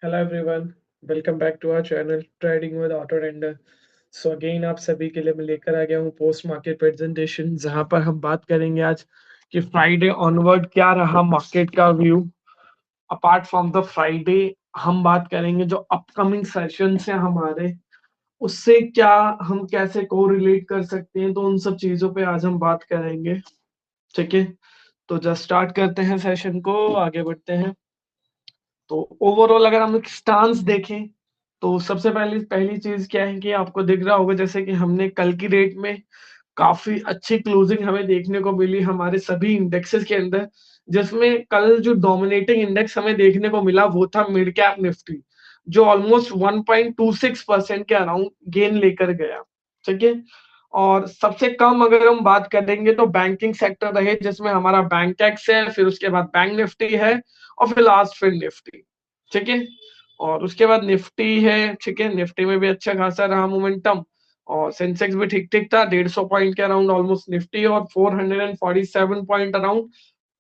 Hello everyone, welcome back to our channel trading with auto trader. So again आप सभी के लिए मैं लेकर आ गया हूँ पोस्ट मार्केट प्रेजेंटेशन, जहां पर हम बात करेंगे आज कि फ्राइडे ऑनवर्ड क्या रहा मार्केट का view. Apart from the Friday हम बात करेंगे जो अपकमिंग सेशन है हमारे, उससे क्या हम कैसे को रिलेट कर सकते हैं, तो उन सब चीजों पे आज हम बात करेंगे। ठीक है, तो जस्ट स्टार्ट करते हैं सेशन को, आगे बढ़ते हैं। तो ओवरऑल अगर हम स्टांस देखें तो सबसे पहली पहली चीज क्या है कि आपको दिख रहा होगा जैसे कि हमने कल की डेट में काफी अच्छी क्लोजिंग हमें देखने को मिली हमारे सभी इंडेक्सेस के अंदर, जिसमें कल जो डोमिनेटिंग इंडेक्स हमें देखने को मिला वो था मिड कैप निफ्टी, जो ऑलमोस्ट 1.26% के अराउंड गेन लेकर गया। ठीक है, और सबसे कम अगर हम बात करेंगे तो बैंकिंग सेक्टर रहे, जिसमें हमारा बैंकेक्स है, फिर उसके बाद बैंक निफ्टी है, और फिर लास्ट फिर निफ्टी। ठीक है, और उसके बाद निफ्टी है। ठीक है, निफ्टी में भी अच्छा खासा रहा मोमेंटम, और सेंसेक्स भी ठीक ठीक था, 150 पॉइंट के अराउंड ऑलमोस्ट निफ्टी, और 447 पॉइंट अराउंड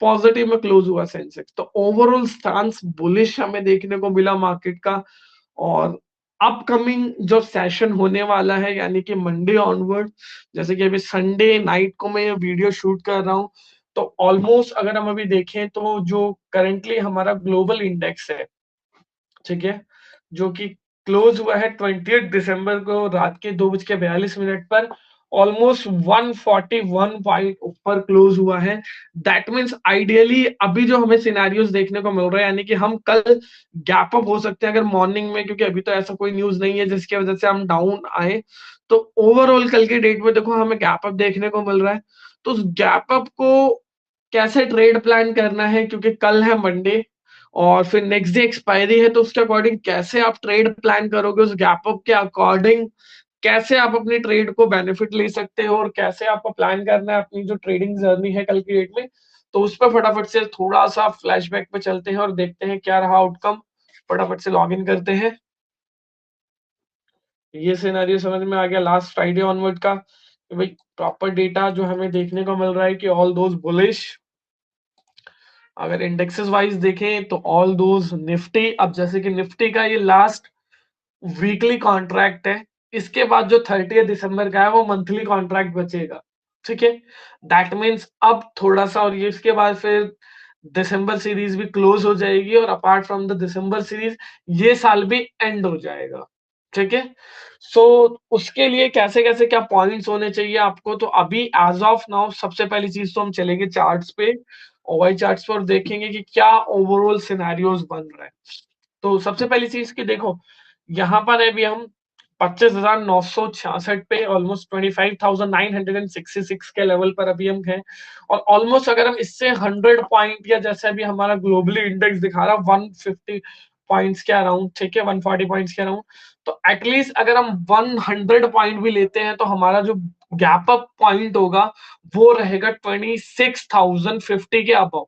पॉजिटिव में क्लोज हुआ सेंसेक्स। तो ओवरऑल स्टांस बुलिश हमें देखने को मिला मार्केट का। और अपकमिंग जो सेशन होने वाला है यानी कि मंडे ऑनवर्ड, जैसे कि अभी संडे नाइट को मैं ये वीडियो शूट कर रहा हूं, तो ऑलमोस्ट अगर हम अभी देखें तो जो करंटली हमारा ग्लोबल इंडेक्स है, ठीक है, जो कि क्लोज हुआ है 28 दिसंबर को रात के 2:42 पर, ऑलमोस्ट 141 पॉइंट ऊपर क्लोज हुआ है। दैट मीन्स आइडियली अभी जो हमें सिनेरियोज देखने को मिल रहा है यानी कि हम कल गैप अप हो सकते हैं अगर मॉर्निंग में, क्योंकि अभी तो ऐसा कोई न्यूज नहीं है जिसकी वजह से हम डाउन आए। तो ओवरऑल कल के डेट में देखो हमें गैप अप देखने को मिल रहा है। तो उस गैप अप को कैसे ट्रेड प्लान करना है, क्योंकि कल है मंडे और फिर नेक्स्ट डे एक्सपायरी है, तो उसके अकॉर्डिंग कैसे आप ट्रेड प्लान करोगे, उस गैप अप के अकॉर्डिंग कैसे आप अपनी ट्रेड को बेनिफिट ले सकते हो, और कैसे आपको प्लान करना है अपनी जो ट्रेडिंग जर्नी है कल की डेट में। तो उस पर फटाफट से थोड़ा सा फ्लैशबैक पे चलते हैं और देखते हैं क्या रहा आउटकम। फटाफट से लॉग इन करते हैं। ये सिनेरियो समझ में आ गया लास्ट फ्राइडे ऑनवर्ड का, कि भाई प्रॉपर डेटा जो हमें देखने को मिल रहा है कि ऑल दोज बुलिश। अगर इंडेक्सेस वाइज देखें तो ऑल दोज निफ्टी, अब जैसे कि निफ्टी का ये लास्ट वीकली कॉन्ट्रैक्ट है, इसके बाद जो 30 दिसंबर का है वो मंथली कॉन्ट्रैक्ट बचेगा। ठीक है, दैट मीन्स अब थोड़ा सा, और ये इसके बाद फिर दिसंबर सीरीज भी क्लोज हो जाएगी, और apart from the December series ये साल भी एंड हो जाएगा। ठीक है, सो उसके लिए कैसे कैसे क्या पॉइंट्स होने चाहिए आपको, तो अभी एज ऑफ नाउ सबसे पहली चीज तो हम चलेंगे चार्ट्स पे, ओवाई चार्ट्स पर, और देखेंगे कि क्या ओवरऑल सिनेरियोज बन रहे हैं। तो सबसे पहली चीज की देखो, यहाँ पर अभी हम 25,966 पे, ऑलमोस्ट 25,966 के लेवल पर अभी हम हैं। और ऑलमोस्ट अगर हम इससे 100 पॉइंट, या जैसे अभी हमारा ग्लोबली इंडेक्स दिखा रहा 150 पॉइंट्स के अराउंड, ठीक है, 140 पॉइंट्स के अराउंड, तो एटलीस्ट अगर हम 100 पॉइंट भी लेते हैं तो हमारा जो गैप अप पॉइंट होगा वो रहेगा 26,050 के अबव।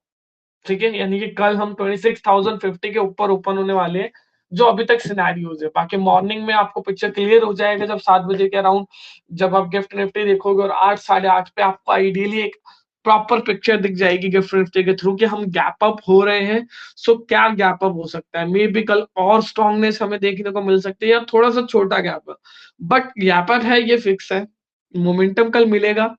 ठीक है, यानी कि कल हम 26,050 के ऊपर ओपन होने वाले हैं, जो अभी तक सिनेरियोज है। बाकी मॉर्निंग में आपको पिक्चर क्लियर हो जाएगा जब 7 बजे के अराउंड, जब आप गिफ्ट निफ्टी देखोगे, और 8 8:30 पे आपको आइडियली एक प्रॉपर पिक्चर दिख जाएगी गिफ्ट निफ्टी के थ्रू कि हम गैप अप हो रहे हैं। सो क्या गैप अप हो सकता है, मे बी कल और स्ट्रांगनेस हमें देखने को मिल सकती है, या थोड़ा सा छोटा gap up, but gap up है ये फिक्स है। मोमेंटम कल मिलेगा।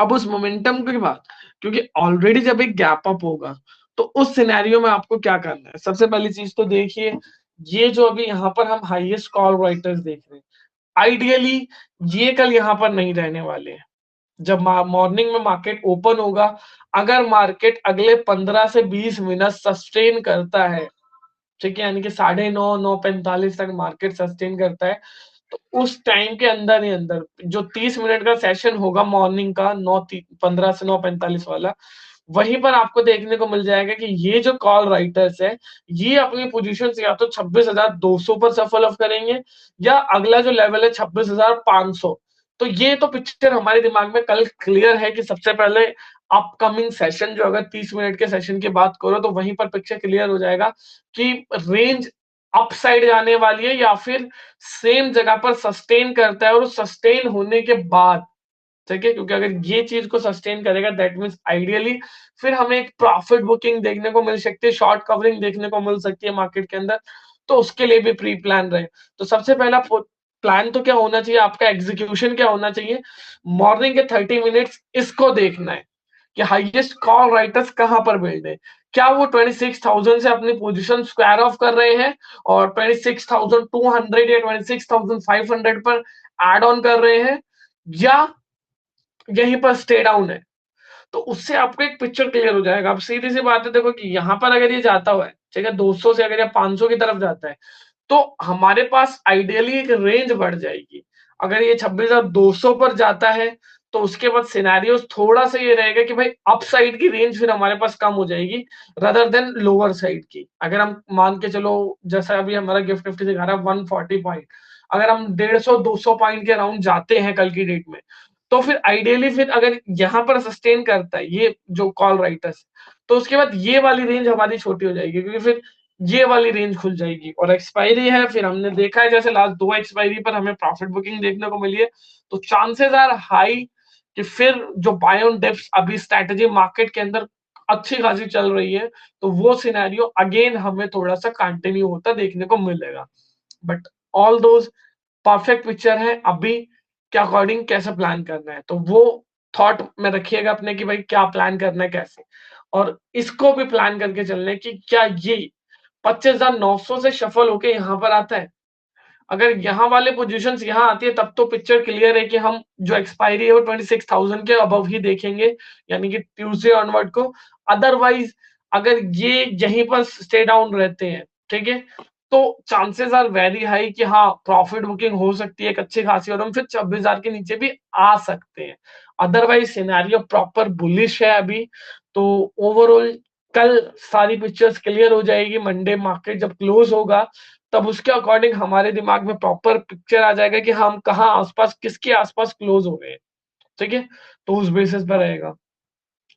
अब उस मोमेंटम के बाद, क्योंकि ऑलरेडी जब एक गैप अप होगा, तो उस सिनेरियो में आपको क्या करना है, सबसे पहली चीज तो देखिए, ये जो अभी यहाँ पर हम हाईएस्ट कॉल राइटर्स देख रहे हैं, आइडियली ये कल यहाँ पर नहीं रहने वाले हैं। जब मॉर्निंग में मार्केट ओपन होगा, अगर मार्केट अगले 15 से 20 मिनट सस्टेन करता है, ठीक है, यानी कि 9:30 9:45 तक मार्केट सस्टेन करता है, तो उस टाइम के अंदर ही अंदर जो 30 मिनट का सेशन होगा मॉर्निंग का 9:15 से 9:45 वाला, वहीं पर आपको देखने को मिल जाएगा कि ये जो कॉल राइटर्स है, ये अपनी पोजीशन या तो 26,200 पर सफल ऑफ करेंगे, या अगला जो लेवल है 26,500। तो ये तो पिक्चर हमारे दिमाग में कल क्लियर है कि सबसे पहले अपकमिंग सेशन, जो अगर 30 मिनट के सेशन की बात करो तो वहीं पर पिक्चर क्लियर हो जाएगा कि रेंज अप साइड जाने वाली है या फिर सेम जगह पर सस्टेन करता है, और सस्टेन होने के बाद, ठीक है, क्योंकि अगर ये चीज को सस्टेन करेगा दैट मींस आइडियली फिर हमें एक प्रॉफिट बुकिंग देखने को मिल सकती है, शॉर्ट कवरिंग देखने को मिल सकती है मार्केट के अंदर। तो उसके लिए भी प्री प्लान रहे। तो सबसे पहला प्लान तो क्या होना चाहिए आपका, एग्जीक्यूशन क्या होना चाहिए, मॉर्निंग के 30 मिनट्स इसको देखना है कि हाईएस्ट कॉल राइटर्स कहां पर बिल्ड है। क्या वो 26,000 से अपनी पोजीशन स्क्वायर ऑफ कर रहे हैं और 26,200 या 26,500 पर एड ऑन कर रहे हैं, या यहीं पर स्टे डाउन है। तो उससे आपको एक पिक्चर क्लियर हो जाएगा। अब सीधी सी बात है, देखो कि यहाँ पर अगर ये जाता हुआ है, ठीक है, 200 से अगर ये 500 की तरफ जाता है, तो हमारे पास आइडियली एक रेंज बढ़ जाएगी। अगर ये 26,200 पर जाता है तो उसके बाद सिनेरियो थोड़ा सा ये रहेगा कि भाई अप साइड की रेंज फिर हमारे पास कम हो जाएगी रदर देन लोअर साइड की। अगर हम मान के चलो, जैसा अभी हमारा गिफ्ट निफ्टी दिखा रहा है 140 पॉइंट, अगर हम 150-200 पॉइंट के अराउंड जाते हैं कल की डेट में, तो फिर आइडियली फिर अगर यहाँ पर सस्टेन करता है ये जो कॉल राइटर्स, तो उसके बाद ये वाली रेंज हमारी छोटी हो जाएगी, क्योंकि फिर ये वाली रेंज खुल जाएगी। और एक्सपायरी है, फिर हमने देखा है जैसे लास्ट 2 एक्सपायरी पर हमें प्रॉफिट बुकिंग देखने को मिली है, तो चांसेस आर हाई कि फिर जो बाय ऑन डिप्स अभी स्ट्रेटेजी मार्केट के अंदर अच्छी खासी चल रही है, तो वो सिनेरियो अगेन हमें थोड़ा सा कंटिन्यू होता देखने को मिलेगा। But all those perfect picture है अभी के अकॉर्डिंग कैसे प्लान करना है, तो वो थॉट में रखिएगा अपने कि भाई क्या प्लान करना है कैसे, और इसको भी प्लान करके चलने की क्या ये 25,900 से शफल होके यहाँ पर आता है। अगर यहाँ वाले पोजीशंस यहाँ आती है तब तो पिक्चर क्लियर है कि हम जो एक्सपायरी है वो 26,000 के अबव ही देखेंगे, यानी कि ट्यूसडे ऑनवर्ड को। अदरवाइज अगर ये यहीं पर स्टे डाउन रहते हैं, ठीक है, तो चांसेस आर वेरी हाई कि हाँ प्रॉफिट बुकिंग हो सकती है एक अच्छी खासी, और हम फिर 26,000 के नीचे भी आ सकते हैं। अदरवाइज सिनेरियो प्रॉपर बुलिश है अभी। तो ओवरऑल कल सारी पिक्चर्स क्लियर हो जाएगी, मंडे मार्केट जब क्लोज होगा तब उसके अकॉर्डिंग हमारे दिमाग में प्रॉपर पिक्चर आ जाएगा कि हम कहाँ आसपास, किसके आसपास क्लोज हो गए। ठीक है, तो उस बेसिस पर रहेगा।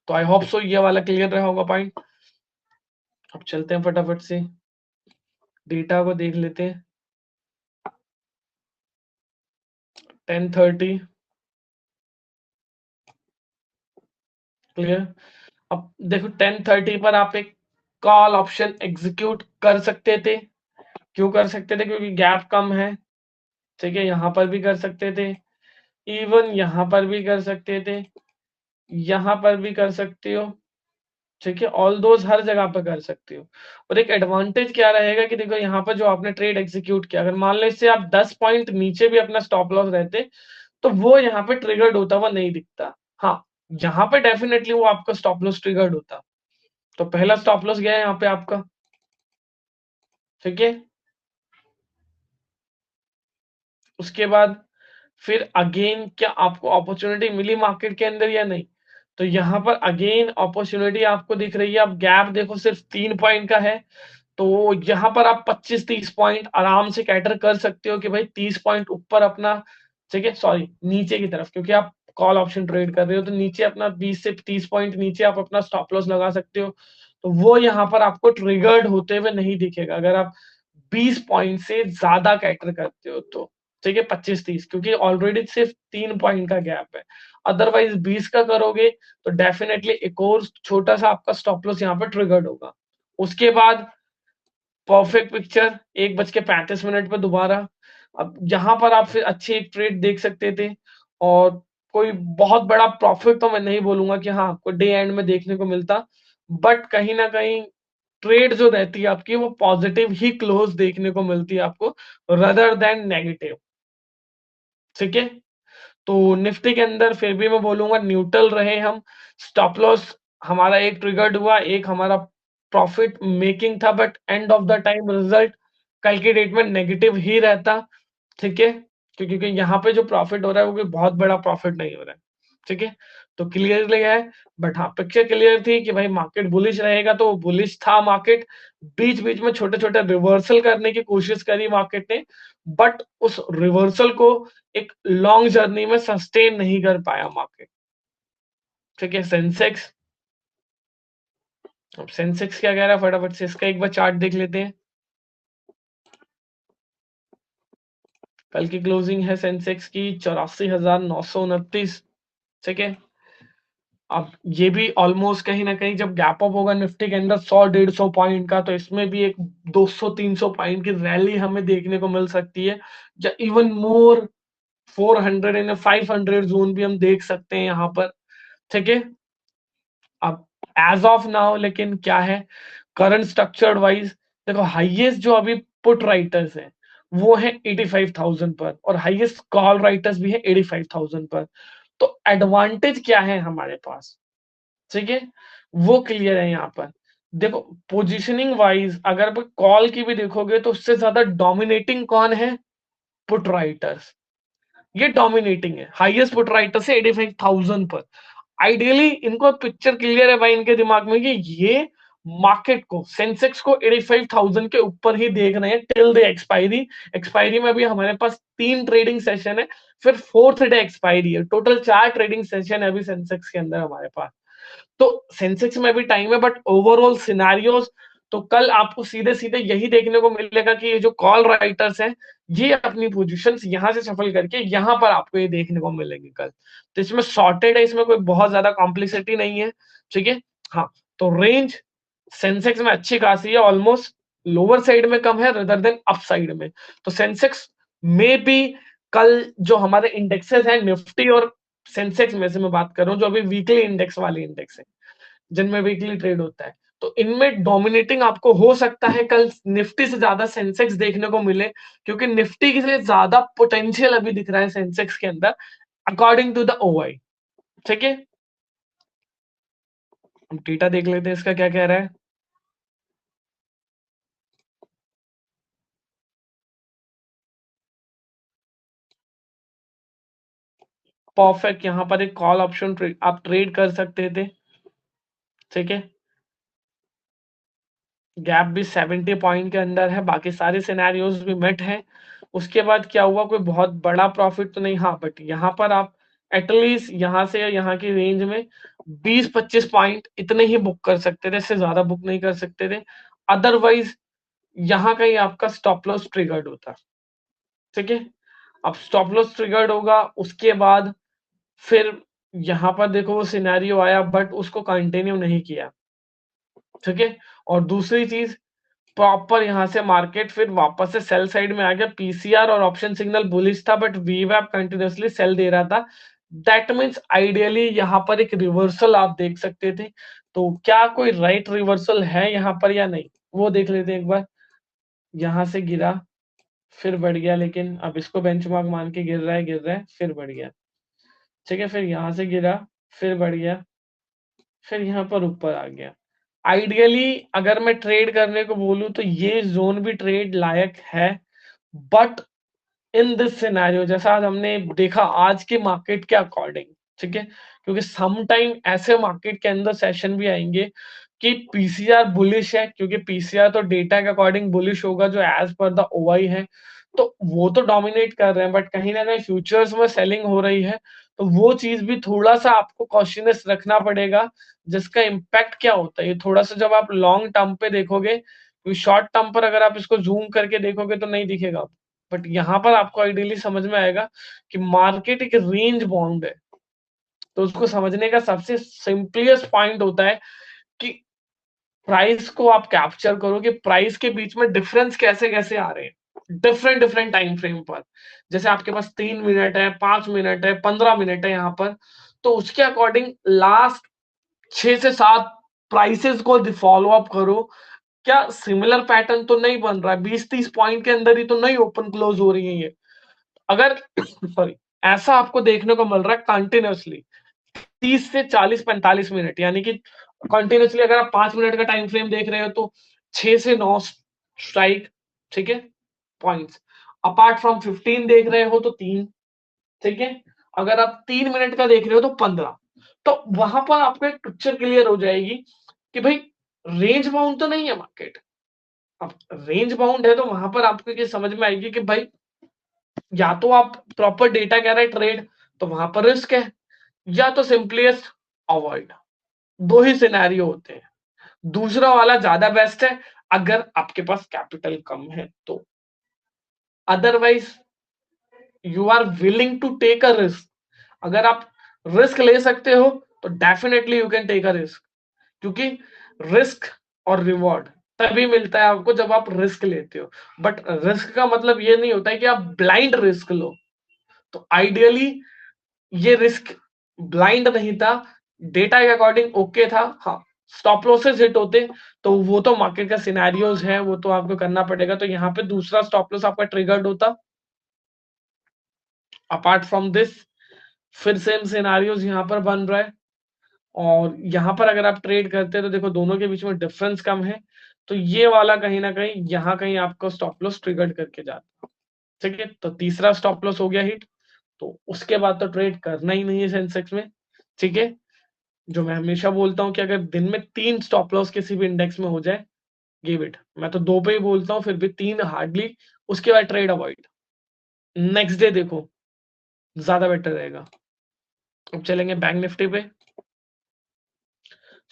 तो आई होप सो ये वाला क्लियर रहा होगा पॉइंट। अब चलते हैं फटाफट से डेटा को देख लेते हैं। 10:30 क्लियर। अब देखो 10:30 पर आप एक कॉल ऑप्शन एग्जीक्यूट कर सकते थे। क्यों कर सकते थे? क्योंकि गैप कम है। ठीक है, यहां पर भी कर सकते थे, इवन यहां पर भी कर सकते थे, यहां पर भी कर सकते हो। ठीक है, ऑल दोज हर जगह पे कर सकते हो। और एक एडवांटेज क्या रहेगा कि देखो यहाँ पर जो आपने ट्रेड एग्जीक्यूट किया, अगर मान लो इससे आप 10 पॉइंट नीचे भी अपना स्टॉप लॉस रहते, तो वो यहाँ पे ट्रिगर्ड होता हुआ नहीं दिखता। हाँ, यहाँ पे डेफिनेटली वो आपका स्टॉप लॉस ट्रिगर्ड होता। तो पहला स्टॉप लॉस गया है यहाँ पे आपका। ठीक है, उसके बाद फिर अगेन क्या आपको अपॉर्चुनिटी मिली मार्केट के अंदर या नहीं? तो यहाँ पर अगेन अपॉर्चुनिटी आपको दिख रही है। अब गैप देखो सिर्फ 3 पॉइंट का है, तो यहाँ पर आप 25-30 पॉइंट आराम से कैटर कर सकते हो कि भाई 30 पॉइंट ऊपर अपना, ठीक है, सॉरी नीचे की तरफ, क्योंकि आप कॉल ऑप्शन ट्रेड कर रहे हो, तो नीचे अपना 20 से 30 पॉइंट नीचे आप अपना स्टॉप लॉस लगा सकते हो। तो वो यहाँ पर आपको ट्रिगर्ड होते हुए नहीं दिखेगा अगर आप 20 पॉइंट से ज्यादा कैटर करते हो तो। ठीक है, 25-30, क्योंकि ऑलरेडी सिर्फ 3 पॉइंट का गैप है। अदरवाइज 20 का करोगे तो डेफिनेटली एक और छोटा सा आपका स्टॉप लॉस यहाँ पर ट्रिगर्ड होगा। उसके बाद परफेक्ट पिक्चर 1:35 पे दोबारा। अब यहाँ पर आप फिर अच्छी एक ट्रेड देख सकते थे, और कोई बहुत बड़ा प्रॉफिट तो मैं नहीं बोलूंगा कि हाँ कोई डे एंड में देखने को मिलता, बट कहीं ना कहीं ट्रेड जो रहती है आपकी वो पॉजिटिव ही क्लोज देखने को मिलती है आपको, रदर देन नेगेटिव। ठीक है, तो निफ्टी के अंदर फिर भी मैं बोलूंगा न्यूट्रल रहे हम। स्टॉप लॉस हमारा एक ट्रिगर्ड हुआ, एक हमारा प्रॉफिट मेकिंग था, but end of the time result कल की डेट में नेगेटिव ही रहता। ठीक है, क्योंकि यहाँ पे जो प्रॉफिट हो रहा है वो कोई बहुत बड़ा प्रॉफिट नहीं हो रहा है। ठीक है, तो क्लियरली है। बट हाँ, पिक्चर क्लियर थी कि भाई मार्केट बुलिश रहेगा, तो बुलिश था मार्केट। बीच बीच में छोटे छोटे रिवर्सल करने की कोशिश करी मार्केट ने, बट उस रिवर्सल को एक लॉन्ग जर्नी में सस्टेन नहीं कर पाया मार्केट। ठीक है, सेंसेक्स, अब सेंसेक्स क्या कह रहा है फटाफट से इसका एक बार चार्ट देख लेते हैं। कल की क्लोजिंग है सेंसेक्स की 84,929। ठीक है, अब ये भी ऑलमोस्ट कहीं ना कहीं जब गैप अप होगा निफ्टी के अंदर 100-150 पॉइंट का, तो इसमें भी एक 200-300 पॉइंट की रैली हमें देखने को मिल सकती है, या इवन मोर 400 एंड 500 जोन भी हम देख सकते हैं यहाँ पर। ठीक है, अब एज ऑफ नाउ लेकिन क्या है करंट स्ट्रक्चर्ड वाइज, देखो हाईएस्ट जो अभी पुट राइटर्स है वो है 85,000 पर, और हाईएस्ट कॉल राइटर्स भी है 85,000 पर। तो एडवांटेज क्या है हमारे पास, ठीक है, वो क्लियर है यहाँ पर। देखो पोजीशनिंग वाइज अगर कॉल की भी देखोगे तो उससे ज्यादा डोमिनेटिंग कौन है, पुट राइटर्स, ये डोमिनेटिंग है हाईएस्ट पुट राइटर से 85,000 पर। आइडियली इनको पिक्चर क्लियर है भाई इनके दिमाग में कि ये मार्केट को सेंसेक्स को 85,000 के ऊपर ही देख रहे हैं टिल द एक्सपायरी। एक्सपायरी में भी हमारे पास 3 ट्रेडिंग सेशन है, फिर 4th डे एक्सपायरी है, टोटल 4 ट्रेडिंग सेशन है अभी सेंसेक्स के अंदर हमारे पास। तो सेंसेक्स में भी टाइम है, बट ओवरऑल सिनारियोज तो कल आपको सीधे सीधे यही देखने को मिलेगा कि ये जो कॉल राइटर्स हैं ये अपनी पोजीशंस यहां से सफल करके यहां पर आपको ये देखने को मिलेंगे कल। तो इसमें सॉर्टेड है, इसमें कोई बहुत ज्यादा कॉम्प्लेक्सिटी नहीं है। ठीक है, हाँ, तो रेंज सेंसेक्स में अच्छी खासी है, ऑलमोस्ट लोअर साइड में कम है रदर देन अप साइड में। तो सेंसेक्स में भी कल जो हमारे इंडेक्सेस हैं निफ्टी और सेंसेक्स में से मैं बात कर रहा हूँ जो अभी वीकली इंडेक्स वाले इंडेक्स है जिनमें वीकली ट्रेड होता है, तो इनमें डोमिनेटिंग आपको हो सकता है कल निफ्टी से ज्यादा सेंसेक्स देखने को मिले, क्योंकि निफ्टी के लिए ज्यादा पोटेंशियल अभी दिख रहा है सेंसेक्स के अंदर अकॉर्डिंग टू द ओआई। ठीक है, हम डेटा देख लेते हैं इसका क्या कह रहा है। परफेक्ट, यहां पर एक कॉल ऑप्शन आप ट्रेड कर सकते थे। ठीक है, गैप भी 70 पॉइंट के अंदर है, बाकी सारे सिनेरियोज भी मेट हैं। उसके बाद क्या हुआ, कोई बहुत बड़ा प्रॉफिट तो नहीं, हाँ बट यहाँ पर आप एटलीस्ट यहाँ से यहाँ की रेंज में 20-25 पॉइंट इतने ही बुक कर सकते थे, इससे ज्यादा बुक नहीं कर सकते थे। अदरवाइज यहाँ कहीं आपका स्टॉप लॉस ट्रिगर्ड होता। ठीक है, अब स्टॉप लॉस ट्रिगर्ड होगा उसके बाद फिर यहाँ पर देखो वो सिनेरियो आया बट उसको कंटिन्यू नहीं किया। ठीक है, और दूसरी चीज प्रॉपर यहां से मार्केट फिर वापस से सेल साइड में आ गया, पीसीआर और ऑप्शन सिग्नल बुलिश था बट वीवैप कंटिन्यूअसली सेल दे रहा था। दैट मींस आइडियली यहां पर एक रिवर्सल आप देख सकते थे। तो क्या कोई राइट रिवर्सल है यहां पर या नहीं, वो देख लेते हैं एक बार। यहां से गिरा फिर बढ़ गया, लेकिन अब इसको बेंचमार्क मान के गिर रहा है फिर बढ़ गया। ठीक है, फिर यहां से गिरा फिर बढ़ गया, फिर यहाँ पर ऊपर आ गया। आइडियली अगर मैं ट्रेड करने को बोलूं तो ये जोन भी ट्रेड लायक है, बट इन दिस सिनेरियो जैसा आज हमने देखा आज के मार्केट के अकॉर्डिंग। ठीक है, क्योंकि सम टाइम ऐसे मार्केट के अंदर सेशन भी आएंगे कि पीसीआर बुलिश है, क्योंकि पीसीआर तो डेटा के अकॉर्डिंग बुलिश होगा जो एज पर द ओआई है, तो वो तो डोमिनेट कर रहे हैं, बट कहीं ना कहीं फ्यूचर्स में सेलिंग हो रही है। तो वो चीज भी थोड़ा सा आपको कॉशियस रखना पड़ेगा, जिसका इम्पैक्ट क्या होता है ये थोड़ा सा जब आप लॉन्ग टर्म पे देखोगे, क्योंकि शॉर्ट टर्म पर अगर आप इसको जूम करके देखोगे तो नहीं दिखेगा, बट यहाँ पर आपको आइडियली समझ में आएगा कि मार्केट एक रेंज बाउंड है। तो उसको समझने का सबसे सिंपलेस्ट पॉइंट होता है कि प्राइस को आप कैप्चर करो कि प्राइस के बीच में डिफरेंस कैसे कैसे आ रहे हैं डिफरेंट डिफरेंट टाइम फ्रेम पर। जैसे आपके पास 3 मिनट है, 5 मिनट है, 15 मिनट है यहाँ पर, तो उसके अकॉर्डिंग लास्ट 6 से 7 प्राइसेस को फॉलो अप करो। क्या सिमिलर पैटर्न तो नहीं बन रहा है, 20-30 पॉइंट के अंदर ही तो नहीं ओपन क्लोज हो रही है ये। अगर सॉरी ऐसा आपको देखने को मिल रहा है कंटिन्यूअसली 30 से 40-45 मिनट, यानी कि कंटिन्यूअसली अगर आप 5 मिनट का टाइम फ्रेम देख रहे हो तो 6 से 9 स्ट्राइक, ठीक है, पॉइंट्स। अपार्ट फ्रॉम 15 देख रहे हो तो 3, ठीक है, अगर आप 3 मिनट का देख रहे हो तो 15। तो वहां पर आपको एक पिक्चर क्लियर हो जाएगी कि भाई रेंज बाउंड तो नहीं है मार्केट। अब रेंज बाउंड है तो वहां पर आपको ये समझ में आएगी कि भाई या तो आप प्रॉपर डेटा कह रहे हैं ट्रेड, तो वहां पर रिस्क है, या तो सिंपलीस्ट अवॉइड। दो ही सिनेरियो होते हैं, दूसरा वाला ज्यादा बेस्ट है अगर आपके पास कैपिटल कम है तो। Otherwise you are willing to take a risk, अगर आप रिस्क ले सकते हो तो definitely you can take a risk, क्योंकि रिस्क और रिवॉर्ड तभी मिलता है आपको जब आप रिस्क लेते हो। बट रिस्क का मतलब ये नहीं होता है कि आप ब्लाइंड रिस्क लो। तो आइडियली ये रिस्क ब्लाइंड नहीं था, डेटा के अकॉर्डिंग ओके था। हाँ, स्टॉप लॉसेस हिट होते तो वो तो मार्केट का सिनेरियोज है, वो तो आपको करना पड़ेगा। तो यहाँ पे दूसरा स्टॉप लॉस आपका ट्रिगर्ड होता। अपार्ट फ्रॉम दिस फिर सेम सिनेरियोज यहाँ पर बन रहा है, और यहाँ पर अगर आप ट्रेड करते हैं तो देखो दोनों के बीच में डिफरेंस कम है। तो ये वाला कहीं ना कहीं यहाँ कहीं आपको स्टॉप लॉस ट्रिगर्ड करके जाता है। ठीक है, तो तीसरा स्टॉप लॉस हो गया हिट। तो उसके बाद तो ट्रेड करना ही नहीं है सेंसेक्स में। ठीक है, जो मैं हमेशा बोलता हूँ कि अगर दिन में 3 स्टॉप लॉस किसी भी इंडेक्स में हो जाए, गिव इट। मैं तो 2 पे ही बोलता हूँ, फिर भी 3 हार्डली। उसके बाद ट्रेड अवॉइड, नेक्स्ट डे देखो ज्यादा बेटर रहेगा। अब चलेंगे बैंक निफ्टी पे।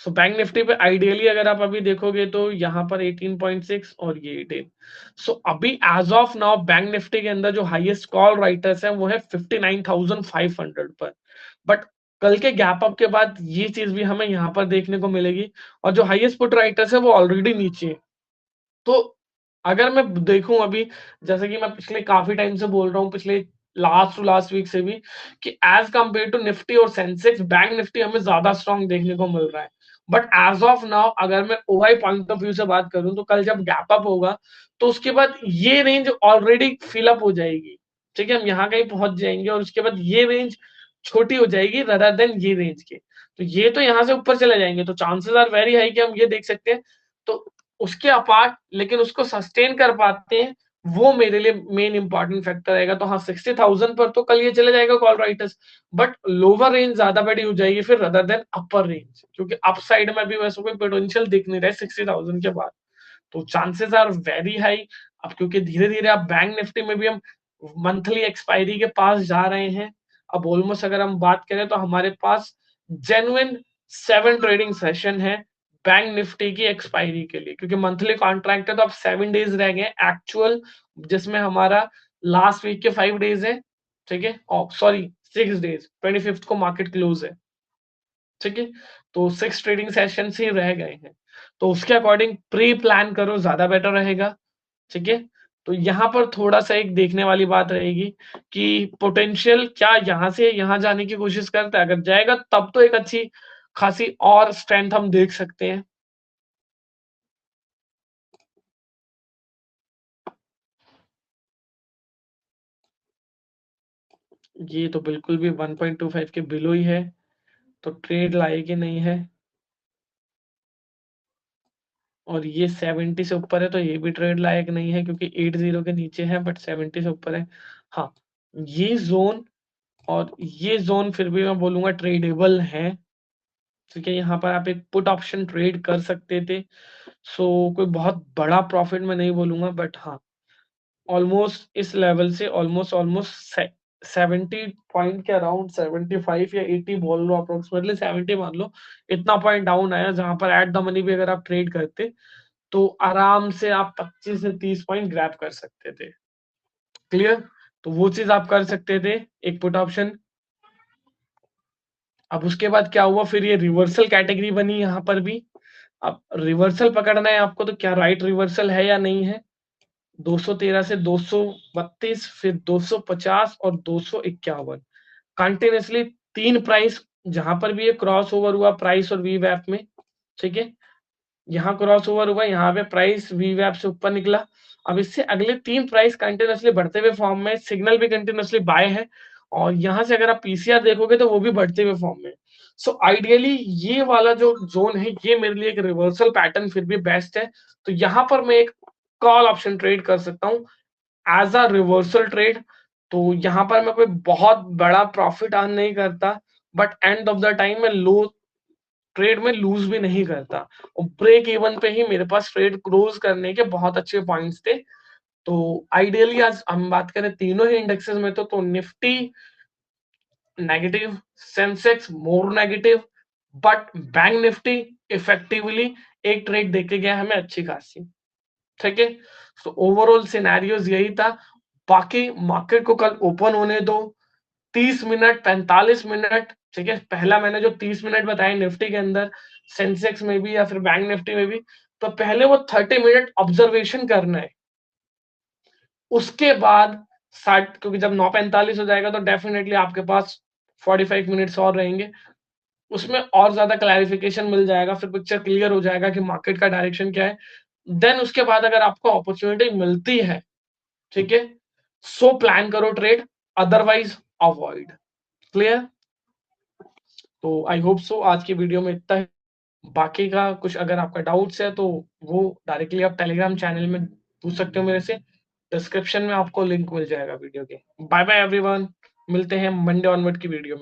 सो बैंक निफ्टी पे आइडियली अगर आप अभी देखोगे तो यहाँ पर 18.6 और ये 18। सो अभी as of now bank Nifty के अंदर जो हाईएस्ट कॉल राइटर्स है वो है 59,500 पर। बट कल के गैप अप के बाद ये चीज भी हमें यहाँ पर देखने को मिलेगी, और जो हाईएस्ट पुट राइटर्स है वो ऑलरेडी नीचे है। तो अगर मैं देखूं अभी, जैसे कि मैं पिछले काफी टाइम से बोल रहा हूँ, पिछले लास्ट टू लास्ट वीक से भी, कि एज कंपेयर टू निफ्टी और सेंसेक्स बैंक निफ्टी हमें ज्यादा स्ट्रांग देखने को मिल रहा है। बट एज ऑफ नाउ अगर मैं ओआई पॉइंट ऑफ व्यू से बात करूं तो कल जब गैप अप होगा तो उसके बाद ये रेंज ऑलरेडी फिलअप हो जाएगी। ठीक है, हम यहाँ कहीं पहुंच जाएंगे और उसके बाद ये रेंज छोटी हो जाएगी रदर देन ये रेंज के। तो ये तो यहाँ से ऊपर चले जाएंगे, तो चांसेस आर वेरी हाई कि हम ये देख सकते हैं। तो उसके अपार्ट लेकिन उसको सस्टेन कर पाते हैं, वो मेरे लिए मेन इंपॉर्टेंट फैक्टर रहेगा। तो हाँ, 60,000 पर तो कल ये चले जाएगा call writers, but lower range ज्यादा बड़ी हो जाएगी फिर रदर देन अपर रेंज, क्योंकि अप साइड में भी वैसे कोई पोटेंशियल दिख नहीं रहा है 60,000 के बाद। तो चांसेस आर वेरी हाई। अब क्योंकि धीरे धीरे आप बैंक निफ्टी में भी हम मंथली एक्सपायरी के पास जा रहे हैं। अब ऑलमोस्ट अगर हम बात करें तो हमारे पास जेन्युइन 7 ट्रेडिंग सेशन है बैंक निफ्टी की एक्सपायरी के लिए, क्योंकि मंथली कॉन्ट्रैक्ट है तो अब 7 डेज रह गए एक्चुअल, जिसमें हमारा लास्ट वीक के 5 डेज है। ठीक है, सॉरी 6 डेज, 25 को मार्केट क्लोज है। ठीक है, तो 6 ट्रेडिंग सेशन ही रह गए हैं। तो उसके अकॉर्डिंग प्री प्लान करो, ज्यादा बेटर रहेगा। ठीक है, तो यहाँ पर थोड़ा सा एक देखने वाली बात रहेगी कि पोटेंशियल क्या यहाँ से यहाँ जाने की कोशिश करता है। अगर जाएगा तब तो एक अच्छी खासी और स्ट्रेंथ हम देख सकते हैं। ये तो बिल्कुल भी 1.25 के बिलो ही है, तो ट्रेड लायक ही नहीं है। और ये 70 से ऊपर है तो ये भी ट्रेड लायक नहीं है, क्योंकि 80 के नीचे है बट 70 से ऊपर है। हाँ, ये जोन और ये जोन फिर भी मैं बोलूंगा ट्रेडेबल है। ठीक है, यहाँ पर आप एक पुट ऑप्शन ट्रेड कर सकते थे। सो कोई बहुत बड़ा प्रॉफिट मैं नहीं बोलूंगा, बट हाँ, ऑलमोस्ट इस लेवल से ऑलमोस्ट ऑलमोस्ट 70 पॉइंट के अराउंड 75 या 80 बोल लो, अप्रोक्सीमेटली 70 मान लो, इतना पॉइंट डाउन आया जहां पर एट द मनी भी अगर आप ट्रेड करते तो आराम से आप 25 से 30 पॉइंट ग्रैब कर सकते थे। क्लियर? तो वो चीज आप कर सकते थे, एक पुट ऑप्शन। अब उसके बाद क्या हुआ, फिर ये रिवर्सल कैटेगरी बनी यहाँ पर भी। अब रिवर्सल पकड़ना है आपको, तो क्या राइट रिवर्सल है या नहीं है। 213 से 232, फिर 250 और 251 कंटिन्यूसली 3 प्राइस, जहां पर भी ये क्रॉस ओवर हुआ प्राइस और वी वैप में। ठीक है, यहाँ क्रॉस ओवर हुआ, यहाँ पे प्राइस वी वैप से ऊपर निकला। अब इससे अगले 3 प्राइस कंटिन्यूसली बढ़ते हुए फॉर्म में, सिग्नल भी कंटिन्यूसली बाय है, और यहाँ से अगर आप पीसीआर देखोगे तो वो भी बढ़ते हुए फॉर्म में। सो आइडियली ये वाला जो जोन है ये मेरे लिए एक रिवर्सल पैटर्न फिर भी बेस्ट है। तो यहाँ पर मैं एक कॉल ऑप्शन ट्रेड कर सकता हूँ एज अ रिवर्सल ट्रेड। तो यहाँ पर मैं कोई बहुत बड़ा प्रॉफिट अर्न नहीं करता, but end of the time मैं लो ट्रेड में लूज भी नहीं करता, और ब्रेक इवन पे ही मेरे पास ट्रेड क्लोज करने के बहुत अच्छे पॉइंट्स थे। तो आइडियली आज हम बात करें तीनों ही इंडेक्सेस में तो Nifty negative, Sensex more negative, but bank Nifty effectively एक ट्रेड देके गया हमें अच्छी खासी। ठीक है, तो ओवरऑल सिनेरियोज यही था। बाकी मार्केट को कल ओपन होने दो, 30 मिनट 45 मिनट ठीक है, पहला मैंने जो 30 मिनट बताए निफ्टी के अंदर, सेंसेक्स में भी या फिर बैंक निफ्टी में भी, तो पहले वो 30 मिनट ऑब्जर्वेशन करना है। उसके बाद 60, क्योंकि जब 9:45 हो जाएगा तो डेफिनेटली आपके पास 45 मिनट्स और रहेंगे, उसमें और ज्यादा क्लैरिफिकेशन मिल जाएगा, फिर पिक्चर क्लियर हो जाएगा कि मार्केट का डायरेक्शन क्या है। देन उसके बाद अगर आपको अपॉर्चुनिटी मिलती है, ठीक है, सो प्लान करो ट्रेड, अदरवाइज अवॉइड। क्लियर? तो आई होप सो आज की वीडियो में इतना है। बाकी का कुछ अगर आपका डाउट्स है तो वो डायरेक्टली आप टेलीग्राम चैनल में पूछ सकते हो मेरे से, डिस्क्रिप्शन में आपको लिंक मिल जाएगा वीडियो के। बाय बाय एवरीवन, मिलते हैं मंडे ऑनवर्ड की वीडियो में।